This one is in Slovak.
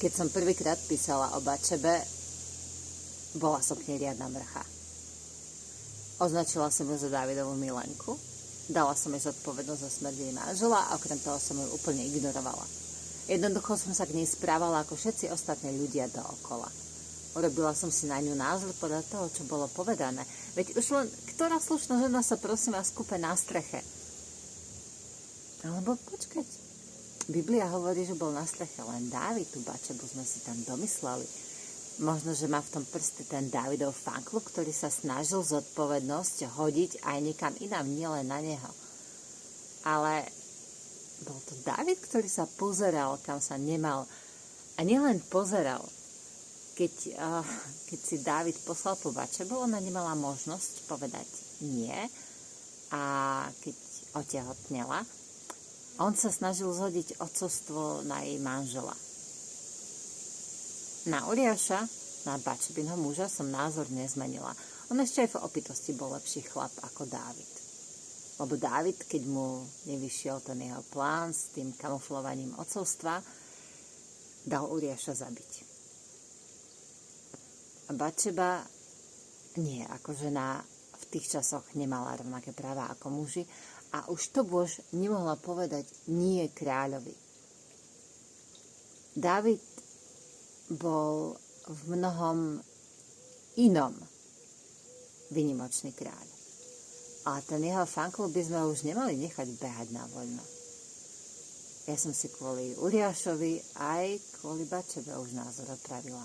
Keď som prvýkrát písala o Batšebe, bola som k nej riadna mrcha. Označila som ju za Dávidovú milenku, dala som jej zodpovednosť za smrť jej manžela a okrem toho som ju úplne ignorovala. Jednoducho som sa k nej správala ako všetci ostatní ľudia dookola. Urobila som si na ňu názor podľa toho, čo bolo povedané. Veď už len ktorá slušná žena sa prosím vás kúpe na streche. Alebo počkať. Biblia hovorí, že bol na streche len Dávid, tú Batšebu sme si tam domysleli. Možno, že má v tom prste ten Dávidov fanklub, ktorý sa snažil zodpovednosť hodiť aj niekam inám, nielen na neho. Ale bol to Dávid, ktorý sa pozeral, kam sa nemal. A nielen pozeral. Keď si Dávid poslal tú Batšebu, ona nemala možnosť povedať nie. A keď otehotnela, on sa snažil zhodiť otcovstvo na jej manžela. Na Uriáša, na Batšebinho muža, som názor nezmenila. On ešte aj v opitosti bol lepší chlap ako Dávid. Lebo Dávid, keď mu nevyšiel ten jeho plán s tým kamuflovaním otcovstva, dal Uriáša zabiť. A Batšeba nie, ako žena v tých časoch nemala rovnaké práva ako muži a už to bož nemohla povedať nie kráľovi. Dávid bol v mnohom inom výnimočný kráľ. A ten jeho fanklub by sme už nemali nechať behať na voľno. Ja som si kvôli Uriášovi aj kvôli Batšebe už názor opravila.